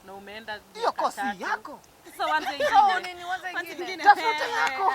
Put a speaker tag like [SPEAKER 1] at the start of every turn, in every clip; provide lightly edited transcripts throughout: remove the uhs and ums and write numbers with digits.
[SPEAKER 1] na umeenda
[SPEAKER 2] hiyo kosi yako.
[SPEAKER 1] Sasa wanze ingine.
[SPEAKER 3] Nini wanze ingine?
[SPEAKER 2] Tafuta yako.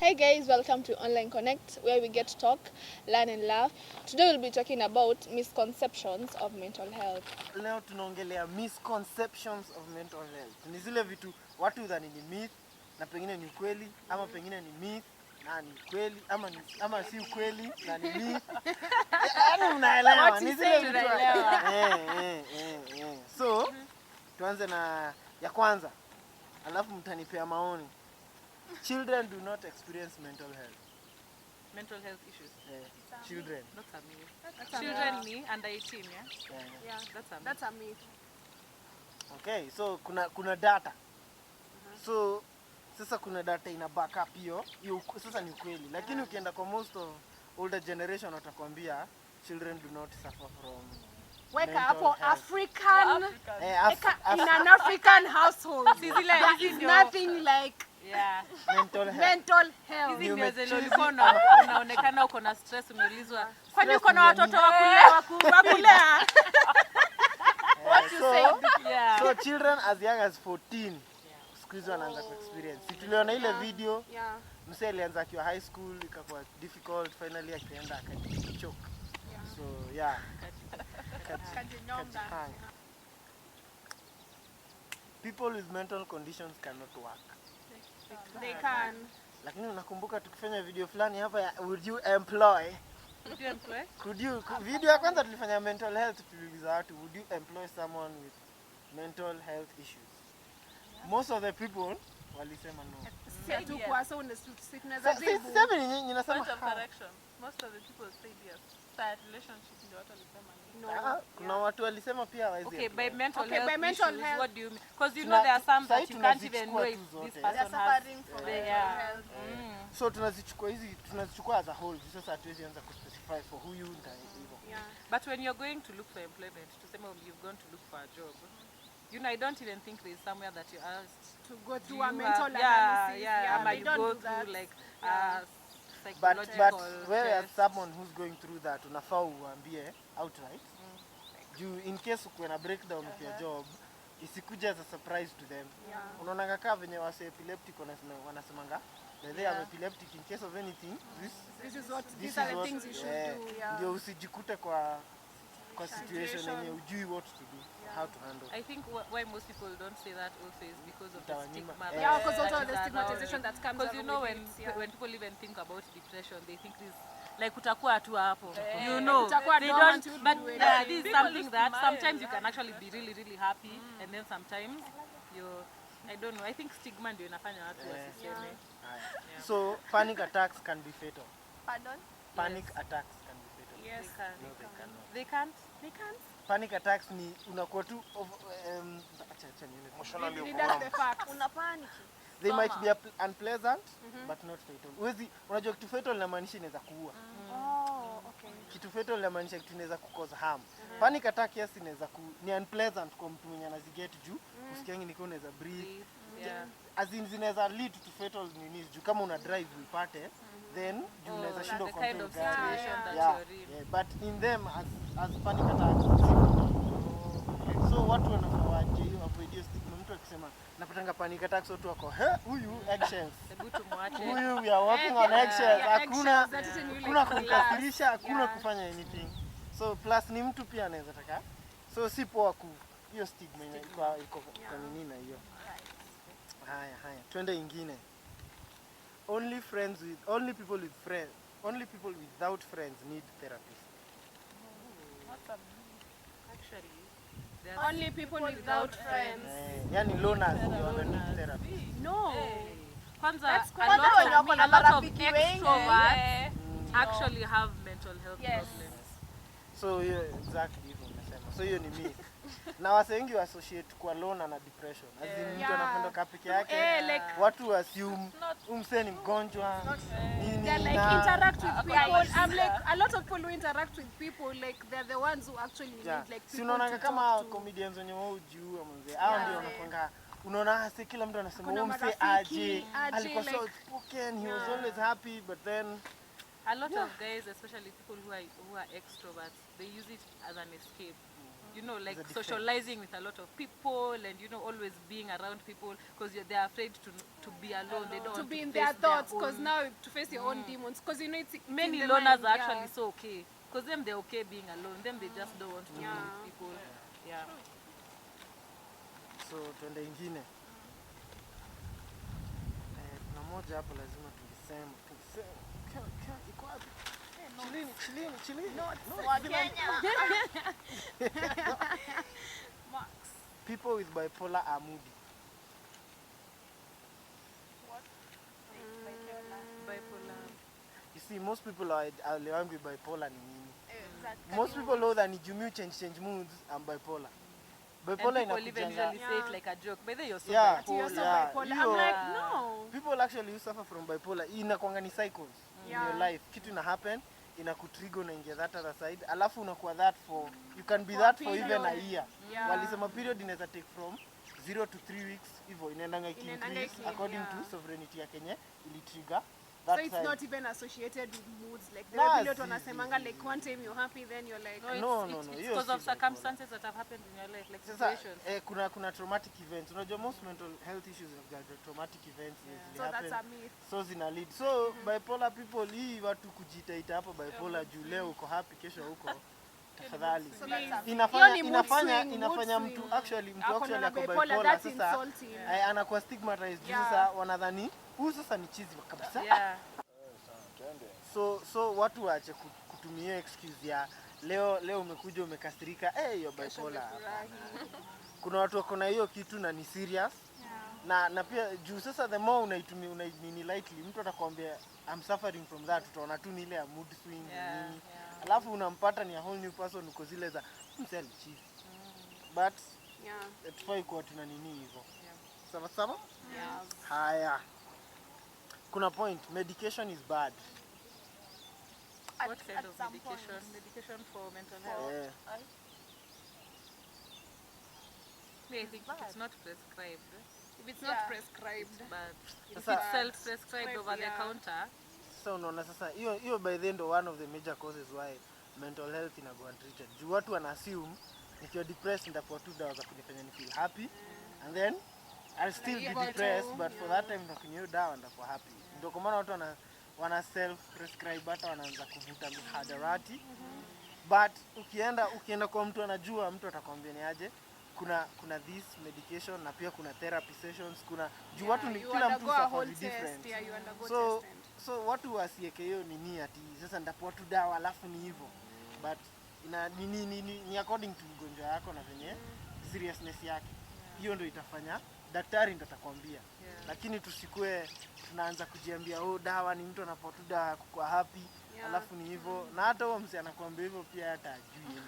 [SPEAKER 3] Hey guys, welcome to Online Connect, where we get to talk, learn and laugh. Today we'll be talking about misconceptions of mental health.
[SPEAKER 2] Leo tunaongelea misconceptions of mental health. Ni zile vitu watu dhani ni myth na pengine ni ukweli, ama pengine ni myth na ni ukweli, ama si ukweli na ni myth. Yaani mnaelewa, ni zile vitu. So, tuanze na ya kwanza. Alafu mtanipea maoni. Children do not experience mental health.
[SPEAKER 1] Mental health issues.
[SPEAKER 2] Children.
[SPEAKER 1] That's a myth. Children me under 18, yeah?
[SPEAKER 3] Yeah,
[SPEAKER 1] That's a myth.
[SPEAKER 3] myth.
[SPEAKER 2] Okay, so kuna data. So sasa kuna data ina back up hiyo sasa ni ukweli. Lakini ukienda kwa most of older generation watakwambia children do not suffer from
[SPEAKER 3] Weka hapo African
[SPEAKER 2] in
[SPEAKER 3] an African household.
[SPEAKER 1] There
[SPEAKER 3] is nothing like mental health.
[SPEAKER 1] Hizi ndio zile ulikuwa unaonekana uko na stress, umeulizwa kwani uko na watoto wa kulea?
[SPEAKER 3] What you say?
[SPEAKER 1] Yeah.
[SPEAKER 2] So children as young as 14 squeeze wanaanza ku experience. Si tuliona ile video.
[SPEAKER 3] Yeah.
[SPEAKER 2] Msee alianza akiwa high school ikakuwa difficult, finally akaenda akachoke. So yeah. People with mental conditions cannot work.
[SPEAKER 3] They can.
[SPEAKER 2] Lakini unakumbuka tukifanya video fulani hapa, would you employ? Video ya kwanza tulifanya mental health, tuliuliza watu, would you employ someone with mental health issues? Most of the people walisema no.
[SPEAKER 3] Sisi tu kwa sababu tunaweza jibu.
[SPEAKER 2] Sasa ninasema
[SPEAKER 1] correction. Most of the people said yes. That relationship ndio watu walisema
[SPEAKER 3] no.
[SPEAKER 2] Kuna watu walisema pia hawezi.
[SPEAKER 1] Okay, by mental
[SPEAKER 3] okay,
[SPEAKER 1] health
[SPEAKER 3] by mental
[SPEAKER 1] issues,
[SPEAKER 3] health.
[SPEAKER 1] What do you mean? Because you know there are some that you can't even know if this person has
[SPEAKER 3] suffering from mental health.
[SPEAKER 2] So tunazichukua as a whole. Sasa hatuwezi anza ku specify for who you ndio hivyo.
[SPEAKER 3] Yeah.
[SPEAKER 1] But when you're going to look for employment, to say you've gone to look for a job, you know, I don't even think there's somewhere that you're asked
[SPEAKER 3] to go through a mental analysis.
[SPEAKER 1] Yeah,
[SPEAKER 3] you
[SPEAKER 1] don't
[SPEAKER 3] go
[SPEAKER 1] through like
[SPEAKER 2] but
[SPEAKER 1] psychological
[SPEAKER 2] where someone who's going through that unafaa uambie outright. In case uko na breakdown of your job, isikuje as a surprise to them. Unaona kaka venye wase epileptic wanasemanga they are epileptic, in case of anything these are the things you should do. Ndio usijikute kwa situation yenye ujui what to do, how to handle.
[SPEAKER 1] I think why most people don't say that also is because of the stigma.
[SPEAKER 3] Yeah, because also the stigmatization that comes
[SPEAKER 1] because you know when people even think about depression, they think this like utakuwa tu hapo, you know, they don't, but this is something that sometimes you can actually be really really happy and then sometimes I don't know, I think stigma ndio inafanya watu wasiseme.
[SPEAKER 2] So panic attacks can be fatal.
[SPEAKER 3] Pardon?
[SPEAKER 2] Panic attacks can be fatal.
[SPEAKER 3] Yes.
[SPEAKER 1] They can't.
[SPEAKER 2] Panic attacks ni unakuwa tu
[SPEAKER 3] emotionally una panic.
[SPEAKER 2] They might be unpleasant but not fatal. Unajua kitu fatal inamaanisha inaweza kuua.
[SPEAKER 3] Okay.
[SPEAKER 2] Kitu fatal inamaanisha kitu inaweza kucause harm. Panic attack yes inaweza ni unpleasant kwa mtu mwenye anaziget juu, usikiangi niko unaweza breathe. As in zinaweza lead to fatal news juu kama una drive upate then you unaweza shindo control gari. But in them as panic attacks. So watu wanafawaje hiyo avoid stigma. Mtu akisema napatanga panic attacks watu wako huyu eggshells.
[SPEAKER 1] Hebu tumwache.
[SPEAKER 2] Huyu we are walking on eggshells. Hakuna kukasirisha, hakuna kufanya anything. So plus ni mtu pia anaweza taka. So si poa hiyo stigma iko kwa nini na hiyo. Haya. Twende ingine. Only people without friends need therapists.
[SPEAKER 1] Actually,
[SPEAKER 3] only people without friends.
[SPEAKER 2] Yani loners ndio need therapy.
[SPEAKER 3] No.
[SPEAKER 1] Kwanza
[SPEAKER 3] a lot of
[SPEAKER 1] extroverts actually have mental health problems.
[SPEAKER 2] So hiyo exactly hivyo umesema. So hiyo ni myth. Na wase wengi wa associate kwa loan na depression. As in mtu anapenda kapike yake.
[SPEAKER 3] Like
[SPEAKER 2] Watu assume umse ni mgonjwa.
[SPEAKER 4] They like interact with people. I'm like a lot of people who interact with people like they're the ones who actually need like
[SPEAKER 2] si
[SPEAKER 4] people
[SPEAKER 2] unaona
[SPEAKER 4] to
[SPEAKER 2] kama
[SPEAKER 4] talk to.
[SPEAKER 2] comedians wenye wao ujua mzee. Hao ndio wanapanga. Unaona hasa kila mtu anasema
[SPEAKER 4] Kuna
[SPEAKER 2] umse
[SPEAKER 4] marafiki,
[SPEAKER 2] aje. Alikuwa
[SPEAKER 4] like,
[SPEAKER 2] so outspoken, he was always happy, but then
[SPEAKER 1] A lot of guys, especially people who are extroverts, they use it as an escape. You know, like socializing with a lot of people, and you know, always being around people because they are afraid to be alone. They don't
[SPEAKER 4] To
[SPEAKER 1] want
[SPEAKER 4] be
[SPEAKER 1] to
[SPEAKER 4] in
[SPEAKER 1] face
[SPEAKER 4] their thoughts,
[SPEAKER 1] own-
[SPEAKER 4] because now to face your own demons, because you know it's
[SPEAKER 1] many
[SPEAKER 4] in the
[SPEAKER 1] loners
[SPEAKER 4] mind,
[SPEAKER 1] are actually so okay because them they're okay being alone. Them they just don't want to be with people. Yeah.
[SPEAKER 2] so twende ingine. Kuna moja hapo lazima tungesema. Iko wapi? Chilini.
[SPEAKER 3] Wa Kenya.
[SPEAKER 2] People with bipolar are moody.
[SPEAKER 1] Bipolar.
[SPEAKER 2] You see, most people are with bipolar ni nini?
[SPEAKER 3] Exactly.
[SPEAKER 2] Most people know that you change moods and bipolar. Bipolar
[SPEAKER 1] And people even
[SPEAKER 2] inakujanga.
[SPEAKER 1] usually say it like a joke. But you're so
[SPEAKER 2] Yeah.
[SPEAKER 4] Ati you're so
[SPEAKER 2] Yeah.
[SPEAKER 4] bipolar.
[SPEAKER 2] Hiyo-
[SPEAKER 4] I'm like, no.
[SPEAKER 2] People actually who suffer from bipolar inakuanga ni cycles in your life. Kitu ina happen inakutrigger unaingia that other side. Alafu unakuwa that for you can be that for even a year.
[SPEAKER 4] Yeah.
[SPEAKER 2] Walisema period inaweza take from 0 to 3 weeks hivyo inaendanga
[SPEAKER 4] Inaendanga
[SPEAKER 2] increase according to sovereignty ya Kenya ili trigger
[SPEAKER 4] So
[SPEAKER 2] that
[SPEAKER 4] it's
[SPEAKER 2] side.
[SPEAKER 4] not even associated with moods like the
[SPEAKER 2] Nah,
[SPEAKER 4] way people
[SPEAKER 2] see,
[SPEAKER 4] wanasemanga like one time you're happy then you're like
[SPEAKER 2] No,
[SPEAKER 1] it's
[SPEAKER 2] hiyo
[SPEAKER 1] because
[SPEAKER 2] si
[SPEAKER 1] of
[SPEAKER 2] bipolar.
[SPEAKER 1] circumstances that have happened in your life, like
[SPEAKER 2] Sasa
[SPEAKER 1] situations.
[SPEAKER 2] kuna traumatic events. Unajua most mental health issues are traumatic events
[SPEAKER 4] so that's a myth.
[SPEAKER 2] so zina lead. So bipolar people hii watu kujitaita hapo bipolar juu leo uko happy kesho huko. Tafadhali.
[SPEAKER 3] So that's a
[SPEAKER 2] Inafanya mtu actually
[SPEAKER 4] Ako na
[SPEAKER 2] ako
[SPEAKER 4] bipolar, that's
[SPEAKER 2] sasa
[SPEAKER 4] insulting.
[SPEAKER 2] anakuwa stigmatized juu
[SPEAKER 4] Yeah.
[SPEAKER 2] sasa wanadhani huyu sasa ni chizi kabisa.
[SPEAKER 1] Yeah.
[SPEAKER 2] So watu waache kutumia excuse ya leo umekuja umekasirika hiyo bipolar. Kuna watu wako na hiyo kitu na ni serious. Na pia juu sasa the more unaitumia unaimini lightly mtu atakwambia I'm suffering from that, utaona tu ni ile ya mood swing nini. Alafu unampata ni a whole new person uko zile za mseli chief. But tufai kuwa tuna nini hivyo. Sawa? Haya. Kuna point, medication is bad.
[SPEAKER 1] What kind
[SPEAKER 3] at
[SPEAKER 1] of
[SPEAKER 3] some
[SPEAKER 1] medication?
[SPEAKER 3] point.
[SPEAKER 1] Medication for mental health? I think if it's not prescribed,
[SPEAKER 4] If it's not prescribed.
[SPEAKER 1] but if
[SPEAKER 2] Sasa-
[SPEAKER 1] it's self-prescribed over the counter,
[SPEAKER 2] Sasa unaona sasa hiyo by the end one of the major causes why mental health inago untreated. Juu watu wana assume nikiwa depressed nitapewa tu dawa za kunifanya ni feel happy and then I'll still be depressed but for that time nitakunywa hiyo dawa nitakuwa happy. Ndio kwa maana watu wana self prescribe hata wanaanza kuvuta mihadarati. But ukienda kwa mtu anajua, mtu atakwambia ni aje. Kuna this medication na pia kuna therapy sessions, kuna juu watu ni kila mtu suffer different. So watu wasieke hiyo nini ati sasa ndapoa tu dawa alafu ni hivyo. But ni according to ugonjwa yako na venye seriousness yake. Hiyo ndio itafanya daktari ndo atakwambia. Lakini tusikue tunaanza kujiambia dawa ni mtu anapoa tu dawa kwa happy alafu ni hivyo. Na hata huyo msi anakuambia hivyo pia hata ajui.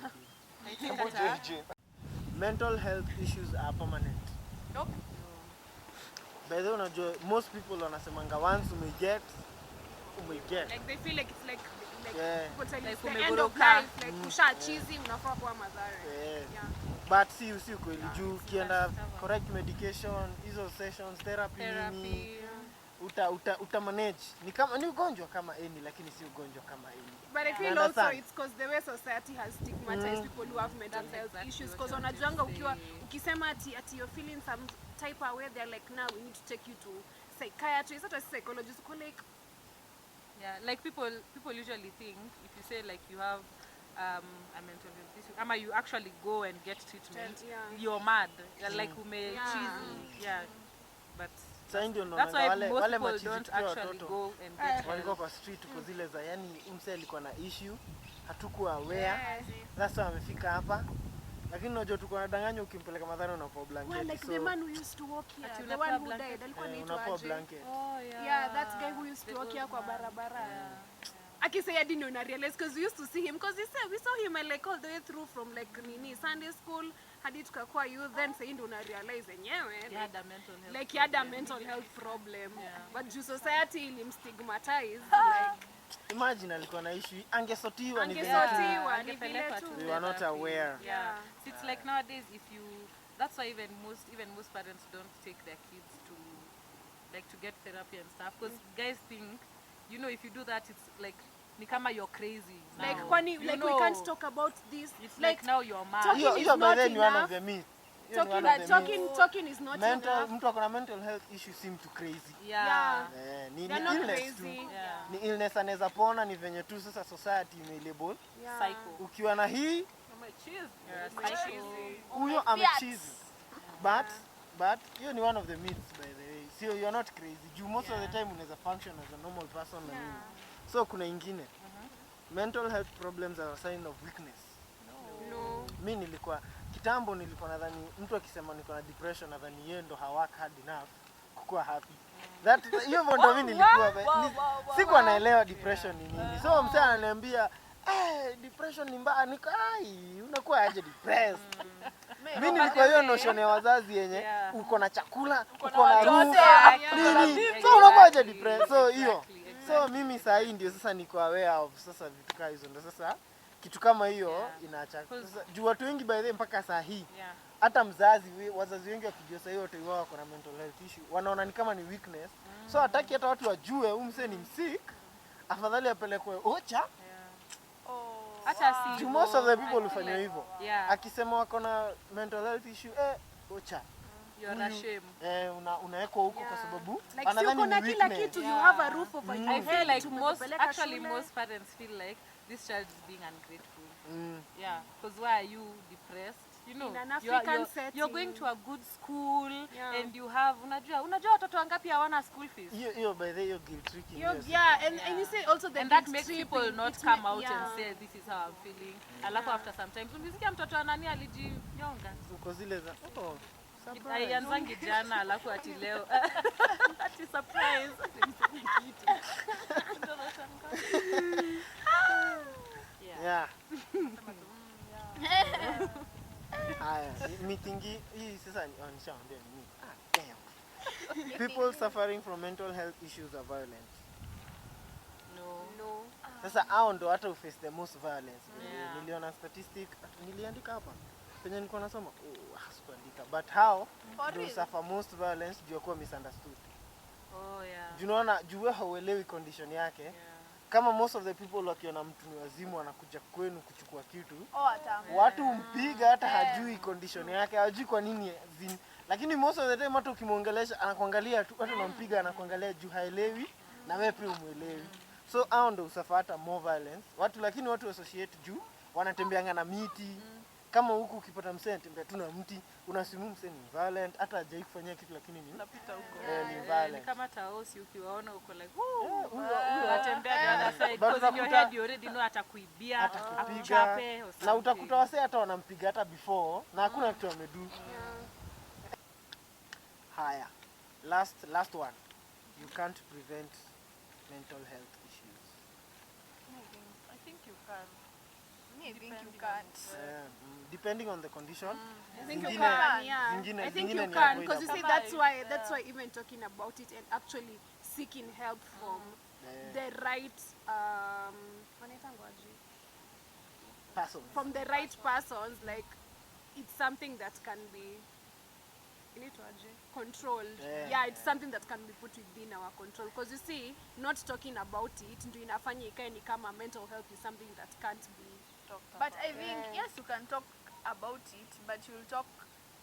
[SPEAKER 2] Mental health issues are permanent.
[SPEAKER 3] Nope.
[SPEAKER 2] By the way, unajua most people wanasemanga once umeget.
[SPEAKER 4] Like they feel like it's like people tell you it's
[SPEAKER 1] Like
[SPEAKER 4] the end of
[SPEAKER 1] umegoroka.
[SPEAKER 4] life, like kusha chizi unafaa kuwa madhara.
[SPEAKER 2] But si kweli juu ukienda correct medication, hizo sessions, therapy nini, uta manage. Ni ugonjwa kama any lakini si ugonjwa kama any.
[SPEAKER 4] But I feel also it's because the way society has stigmatized people who have mental health issues. Because wanajuanga ukisema ati you're feeling some type of way, they're like, now we need to take you to psychiatry. It's not a psychologist. Like,
[SPEAKER 1] like people usually think if you say like you have a mental health issue, ama you actually go and get treatment, you're mad. You're like cheesy. But that's why most people don't actually go and get help.
[SPEAKER 2] Walikuwa kwa street uko zile za yani mse alikuwa na issue hatukuwa aware. Sasa amefika hapa. Lakini unajua tuko nadanganya ukimpeleka madhara unapoa blanket.
[SPEAKER 4] Well, like the man who used to walk here, the one who died, alikuwa anaitwa aje?
[SPEAKER 2] blanket.
[SPEAKER 4] Yeah, that guy who used to walk here kwa barabara. akisay hadi ndio na realize because we used to see him because we saw him like all the way through from like Sunday school hadi tukakuwa youth, then say ndio una realize yenyewe
[SPEAKER 1] He had a mental health
[SPEAKER 4] like he had a mental health problem. But juu society ilimstigmatize like
[SPEAKER 2] Imagine alikuwa na issue, angesotiwa ni vile
[SPEAKER 4] ni vile tu.
[SPEAKER 2] we were not aware.
[SPEAKER 1] Yeah. So it's like nowadays, that's why even most parents don't take their kids to get therapy and stuff, because guys think, if you do that, it's like ni kama you're crazy now.
[SPEAKER 4] Like kwani like we can't talk about this.
[SPEAKER 1] It's like now you're mad.
[SPEAKER 2] You're by then one of the myths.
[SPEAKER 4] Talking is not enough.
[SPEAKER 2] Mtu akona mental health issues seem too crazy.
[SPEAKER 1] Yeah.
[SPEAKER 2] Ni
[SPEAKER 4] not
[SPEAKER 2] illness
[SPEAKER 4] crazy.
[SPEAKER 2] tu.
[SPEAKER 1] Yeah.
[SPEAKER 2] Ni illness anaweza pona, ni venye tu sasa society imelabel.
[SPEAKER 1] Psycho.
[SPEAKER 2] Ukiwa na hii
[SPEAKER 1] You're a psycho.
[SPEAKER 2] huyo amechizi. But hiyo ni one of the myths by the way. So you're not crazy. You most of the time unaweza function as a normal person na nini. So kuna ingine. Mental health problems are a sign of weakness.
[SPEAKER 4] No.
[SPEAKER 2] Mimi nilikuwa kitambo nadhani mtu akisema niko na depression nadhani yeye ndo hawak hard enough kukuwa happy. Hiyo ndo mimi nilikuwa sikuwa naelewa depression ni nini. So msee ananiambia depression ni mbaya, niko unakuwa aje depressed? Mimi nilikuwa hiyo notion ya wazazi yenye uko na chakula, uko na roof, nini. So unakuwa aje depressed? So hiyo. So mimi saa hii ndio sasa niko aware of sasa vitu kama hizo, ndio sasa kitu kama hiyo inaacha. Sasa juu watu wengi by the way mpaka saa hii hata wazazi wengi wakijua saa hiyo watu wao wako na mental health issue wanaona ni kama ni weakness. So hataki hata watu wajue huyu msee ni msick, afadhali apelekwe ocha.
[SPEAKER 1] Hata si
[SPEAKER 2] Most of the people hufanya hivyo. Akisema wako na mental health issue ocha.
[SPEAKER 1] You're ashamed.
[SPEAKER 2] Unawekwa huko kwa sababu
[SPEAKER 4] Like
[SPEAKER 2] anadhani ni
[SPEAKER 4] kila
[SPEAKER 2] weakness.
[SPEAKER 4] kitu, you have a roof over your head.
[SPEAKER 1] I feel like most parents feel like this child is being ungrateful. Yeah, because why are you depressed?
[SPEAKER 4] In an African setting.
[SPEAKER 1] You're going to a good school and you have unajua watoto wangapi hawana school fees.
[SPEAKER 2] Hiyo by the way guilt tripping.
[SPEAKER 4] And you say also the
[SPEAKER 1] and that makes people not come out and say this is how I'm feeling. Alafu after sometimes unisikia mtoto anani alijinyonga.
[SPEAKER 2] Uko zile za
[SPEAKER 1] Aianzangi jana alafu ati leo. Ati surprise.
[SPEAKER 2] Yeah. Haya, meeting hii sasa nishaambia nini? Damn. People suffering from mental health issues are violent.
[SPEAKER 1] No.
[SPEAKER 2] Sasa hao ndo hata who face the most violence. Niliona statistic, niliandika hapa. Penye nilikuwa nasoma, sikuandika. But how do suffer most violence juu kwa misunderstood. Unaona juu hauelewi condition yake. Kama most of the people wakiona mtu ni wazimu anakuja kwenu kuchukua kitu, watu mpiga hata hajui condition yake, hajui kwa nini lakini most of the time hata ukimwongelesha anakuangalia tu, hata unampiga anakuangalia juu haelewi na wewe pia umuelewi. So hao ndio usafa hata more violence. Lakini watu associate juu wanatembeanga na miti. Kama huku ukipata msee anatembea tu na mti, unasimu msee ni violent, hata hajai kufanyia kitu lakini ni
[SPEAKER 1] unapita huko.
[SPEAKER 2] Ni violent.
[SPEAKER 1] Ni kama taosi ukiwaona uko like unatembea the other side because in your head you already know atakuibia, atakuchape.
[SPEAKER 2] Na utakuta wasee hata wanampiga hata before na hakuna kitu amedu. Haya. Last one. You can't prevent mental health issues.
[SPEAKER 5] I think you can. I think you can't.
[SPEAKER 2] Depending on the condition.
[SPEAKER 4] I think you can. I think you can because you see that's why even talking about it and actually seeking help from the right from the right persons, like it's something that can be controlled. It's something that can be put within our control because you see not talking about it ndio inafanya ikae ni kama mental health is something that can't be talked about.
[SPEAKER 5] But I think yes, you can talk about it, but you'll talk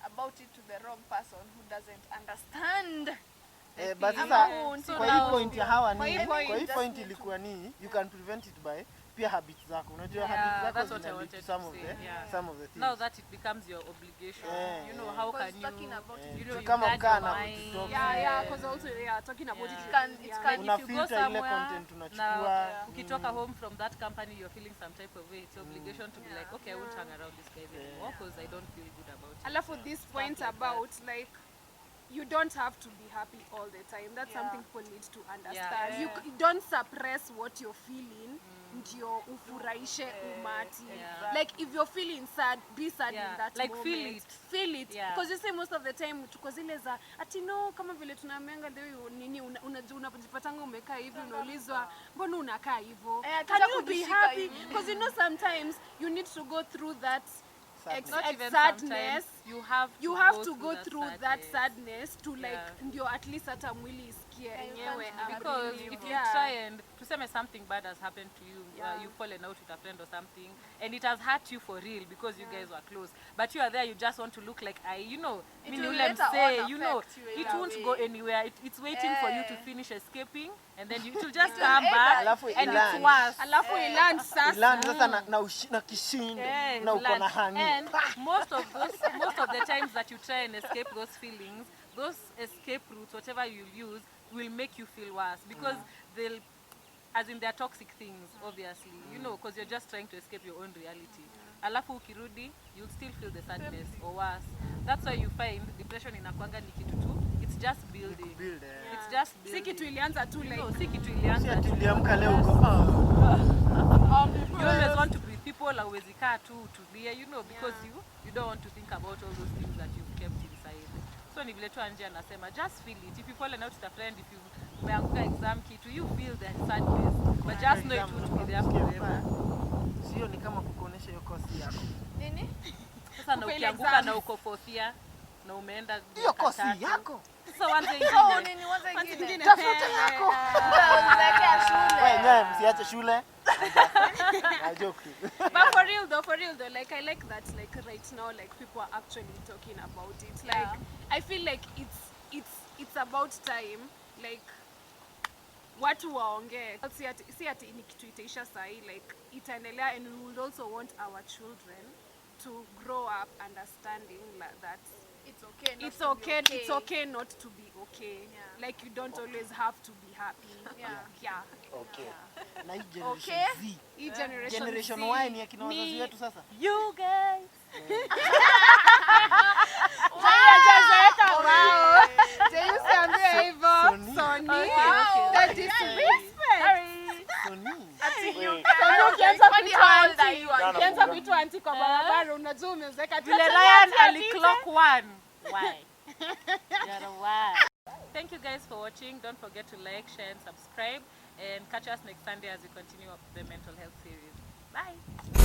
[SPEAKER 5] about it to the wrong person who doesn't understand.
[SPEAKER 2] But sasa kwa hii point ya hawa ni kwa hii point ilikuwa ni you can prevent it by pia habits zako. Unajua habits zako zina some of the things.
[SPEAKER 1] Now that it becomes your obligation. You know how can you
[SPEAKER 2] kama kana kutoka.
[SPEAKER 4] Because also talking about it
[SPEAKER 5] can
[SPEAKER 2] unafilter ile content unachukua.
[SPEAKER 1] Ukitoka home from that company you're feeling some type of way, it's your obligation to be like okay, I won't hang around this guy anymore because I don't feel good about it.
[SPEAKER 4] Alafu this point about like you don't have to be happy all the time. That's something people need to understand. You don't suppress what you're feeling ndio ufurahishe umati.
[SPEAKER 1] Yeah.
[SPEAKER 4] Like if you're feeling sad, be sad
[SPEAKER 1] Yeah.
[SPEAKER 4] in that
[SPEAKER 1] Like,
[SPEAKER 4] moment.
[SPEAKER 1] feel it. Yeah.
[SPEAKER 4] Because you see most of the time tuko zile za ati no, kama vile tunaambianga leo nini unajipatanga umekaa hivi unaulizwa mbona unakaa hivyo. Can you be happy? Because you know sometimes you need to go through that sadness. You have to go through that sadness to like ndio at least hata mwili isikie yenyewe.
[SPEAKER 1] Because if you try and tuseme something bad has happened to you, you've fallen out with a friend or something, and it has hurt you for real because you guys were close, but you are there, you just want to look like it won't go anywhere. It's waiting for you to finish escaping, and then it will just come back and it's worse.
[SPEAKER 4] Alafu iland sasa
[SPEAKER 2] na kishindo na uko na hangi.
[SPEAKER 1] And most of the times that you try and escape those feelings, those escape routes, whatever you use, will make you feel worse because they're toxic things, obviously, because you're just trying to escape your own reality. Alafu ukirudi, you'll still feel the sadness or worse. That's why you find depression inakuanga ni kitu tu. It's just building. It's just building.
[SPEAKER 4] Si kitu ilianza tu like.
[SPEAKER 1] No, si kitu ilianza tu.
[SPEAKER 2] Tuliamka leo uko
[SPEAKER 1] You always want to be people, hauwezi kaa tu utulie, because you don't want to think about all those things that you've kept inside. So ni vile tu Angie anasema, just feel it. If you fall out with a friend, if you umeanguka exam kitu, you feel the sadness, but just know it won't be there forever.
[SPEAKER 2] Sio ni kama kukuonesha hiyo kosi yako.
[SPEAKER 5] Nini?
[SPEAKER 1] Sasa na ukianguka na uko fourthia na umeenda
[SPEAKER 2] hiyo kosi yako.
[SPEAKER 1] Sasa wanze
[SPEAKER 5] Nini wanza ingine?
[SPEAKER 2] Tafuta yako.
[SPEAKER 5] Unaweka shule.
[SPEAKER 2] Wewe msiache shule.
[SPEAKER 4] But for real though, like I like that, like right now, like people are actually talking about it. Like I feel like it's about time, like watu waongee. Si ati ni kitu itaisha sahi, like itaendelea, and we would also want our children to grow up understanding that
[SPEAKER 5] It's okay.
[SPEAKER 4] it's okay not to be okay. Like you don't always have to be happy.
[SPEAKER 2] Okay. Na hii
[SPEAKER 4] generation
[SPEAKER 2] Z. Y ni akina wazazi wetu sasa.
[SPEAKER 1] You guys.
[SPEAKER 4] Ukianza kuitwa anti kwa barabara unajua umezeka.
[SPEAKER 1] Vile Ryan aliclock 1. Why? You're a why. Thank you guys for watching. Don't forget to like, share and subscribe, and catch us next Sunday as we continue the mental health series. Bye.